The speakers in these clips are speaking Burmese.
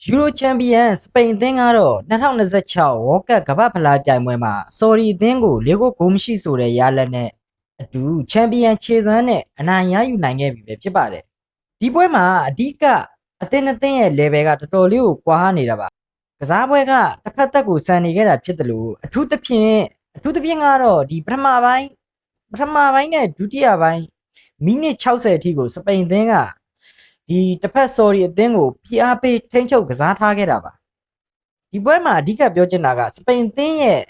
ယူရိုချန်ပီယံစပိန်အသင်းကတော့2026 World Cup ကမ္ဘာ့ဖလားပြိုင်ပွဲမှာဆော်ဒီအသင်းကို၄ဂိုးဂိုးမရှိဆိုတဲ့ရလဒ်နဲ့အတူချန်ပီယံခြေစွမ်းနဲ့အနိုင်ရယူနိုင်ခဲ့ပြီပဲဖြစ်ပါတယ်။ဒီပွဲမှာအဓိကအသင်းအသင်းရဲ့ level ကတော်တော်လေးကိုကွာဟနေတာပါ။ကစားပွဲကတစ်ဖက်သက်ကိုစံနေခဲ့တာဖြစ်တယ်လို့အထူးသဖြင့်ကတော့ဒီပထမပိုင်းနဲ့ဒုတိယပိုင်းမိနစ်60အထိကိုစပိန်အသင်းကဒီတစ်ဖက်ဆော်ဒီအသင်းကိုဖိအားပေးထိန်းချုပ်ကစားထားခဲ့တာပါဒီပွဲမှာအဓိကပြောချင်တာကစပိန်အသင်းရဲ့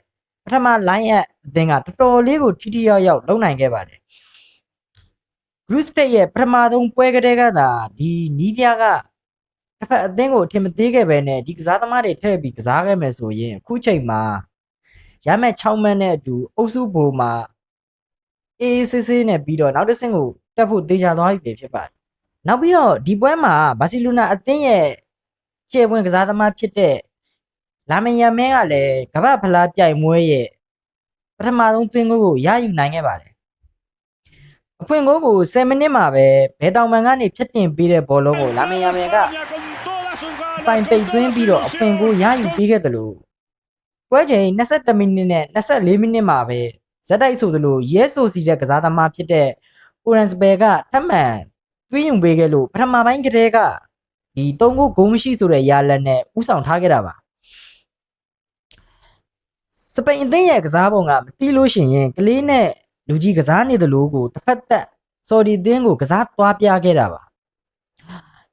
ပထမ line up အသင်းကတော်တော်လေးကိုထိထိရောက်ရောက်လုပ်နိုင်ခဲ့ပါတယ် Group Stage ရဲ့ပထမဆုံးပွဲကလေးကသာဒီနီးပြကတစ်ဖက်အသင်းကိုအထင်မသေးခဲ့ပဲနဲ့ဒီကစားသမားတွေထည့်ပြီးကစားခဲ့မယ်ဆိုရင်အခုချိန်မှာရမဲ့6မှတ်နဲ့အတူအုပ်စုဘိုမှာ AACC နဲ့ပြီးတော့နောက်တစ်ဆင့်ကိုတက်ဖို့တေချာသွားပြီဖြစ်ပါတယ်နောက်ပြီးတော့ဒီပွဲမှာဘာစီလိုနာအသင်းရဲ့ခြေဝင်ကစားသမားဖြစ်တဲ့လာမင်ယာမဲကလည်းကမ္ဘာ့ဖလားပြိုင်ပွဲရဲ့ပထမဆုံးသွင်းဂိုးကိုရယူနိုင်ခဲ့ပါတယ်အဖွင့်ဂိုးကို10မိနစ်မှာပဲဘယ်တောင်မန်ကနေဖြတ်တင်ပေးတဲ့ဘောလုံးကိုလာမင်ယာမဲကအပိုင်ပိတ်သွင်းပြီးတော့အဖွင့်ဂိုးရယူပေးခဲ့တယ်လို့ပွဲချိန်22မိနစ်နဲ့24မိနစ်မှာပဲဇက်တိုက်ဆိုသလိုရဲဆိုစီတဲ့ကစားသမားဖြစ်တဲ့ Orange Bell ကထပ်မံသွင်းယူပေးခဲ့လို့ပထမပိုင်းကတည်းကဒီ3ဂိုးဂိုးမရှိဆိုတဲ့ရလဒ်နဲ့ဥဆောင်ထားခဲ့တာပါစပိန်အသင်းရဲ့ကစားပုံကမသိလို့ရှိရင်ကလေးနဲ့လူကြီးကစားနေတယ်လို့ကိုတစ်ဖက်သက်ဆော်ဒီအသင်းကိုကစားသွားပြခဲ့တာပါ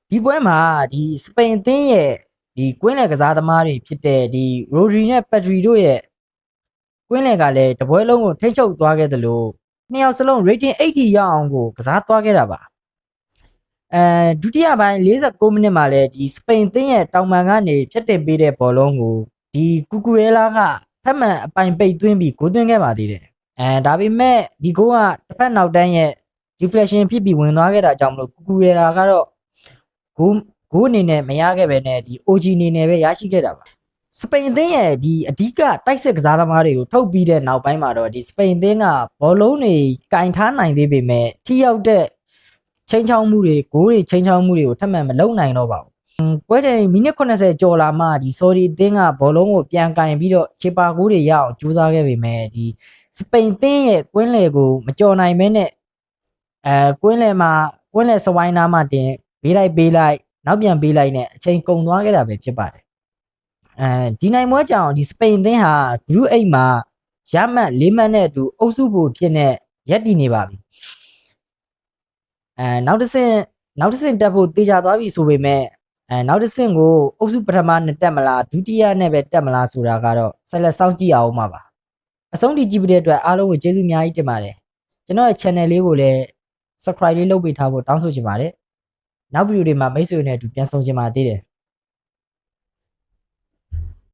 ဒီပွဲမှာဒီစပိန်အသင်းရဲ့ဒီကွင်းလယ်ကစားသမားတွေဖြစ်တဲ့ဒီရိုဒရီနဲ့ပက်ဒရီတို့ရဲ့ကွင်းလယ်ကလည်းတပွဲလုံးကိုထိန်းချုပ်သွားခဲ့တယ်လို့နှစ်ယောက်စလုံး rating 80ရအောင်ကိုကစားသွားခဲ့တာပါဒုတိယပိုင်း49မိနစ်မှာလည်းဒီစပိန်အသင်းရဲ့တောင်ပံကနေဖြတ်တင်ပေးတဲ့ဘောလုံးကိုဒီကူကူရဲလာကထပ်မံအပိုင်ပိတ်သွင်းပြီးဂိုးသွင်းခဲ့ပါသေးတယ်ဒါပေမဲ့ဒီဂိုးကတစ်ဖက်နောက်တန်းရဲ့ deflection ဖြစ်ပြီးဝင်သွားခဲ့တာကြောင့်မလို့ကူကူရဲလာကတော့ဂိုးအနေနဲ့မရခဲ့ပဲနဲ့ဒီ OG အနေနဲ့ပဲရရှိခဲ့တာပါစပိန်အသင်းရဲ့ဒီအဓိကတိုက်စစ်ကစားသမားတွေကိုထုတ်ပြီးတဲ့နောက်ပိုင်းမှာတော့ဒီစပိန်အသင်းကဘောလုံးတွေကင်ထားနိုင်သေးပေမဲ့ထိရောက်တဲ့ချိန်ချောင်းမှုတွေဂိုးတွေချိန်ချောင်းမှုတွေကိုထပ်မံမလုပ်နိုင်တော့ပါဘူးပွဲချိန်မိနစ်80ကျော်လာမှဒီဆော်ဒီအသင်းကဘောလုံးကိုပြန်ကင်ပြီးတော့ချေပါဂိုးတွေရအောင်ကြိုးစားခဲ့ပေမဲ့ဒီစပိန်အသင်းရဲ့ကွင်းလယ်ကိုမကျော်နိုင်မဲနဲ့ကွင်းလယ်စဝိုင်းနားမှာတင်ပေးလိုက်နောက်ပြန်ပေးလိုက်နဲ့အချိန်ကုန်သွားခဲ့တာပဲဖြစ်ပါတယ်ဒီနိုင်ပွဲကြောင့်ဒီစပိန်အသင်းဟာ Group 8မှာရမှတ်4မှတ်နဲ့အတူအုပ်စုဘိုဖြစ်နေရပ်တည်နေပါပြီနောက်တစ်ဆင့်တက်ဖို့တေချာသွားပြီဆိုပေမဲ့နောက်တစ်ဆင့်ကိုအုပ်စုပထမနဲ့တက်မလားဒုတိယနဲ့ပဲတက်မလားဆိုတာကတော့ဆက်လက်စောင့်ကြည့်အောင်ပါအဆုံးထိကြည့်ပြီးတဲ့အတွက်အားလုံးကိုကျေးဇူးအများကြီးတင်ပါတယ်ကျွန်တော်ရဲ့ channel လေးကိုလည်း subscribe လေးလုပ်ပေးထားဖို့တောင်းဆိုချင်ပါတယ်နောက်ဗီဒီယိုတွေမှာမိတ်ဆွေတွေနဲ့အတူပြန်ဆုံချင်ပါသေးတယ်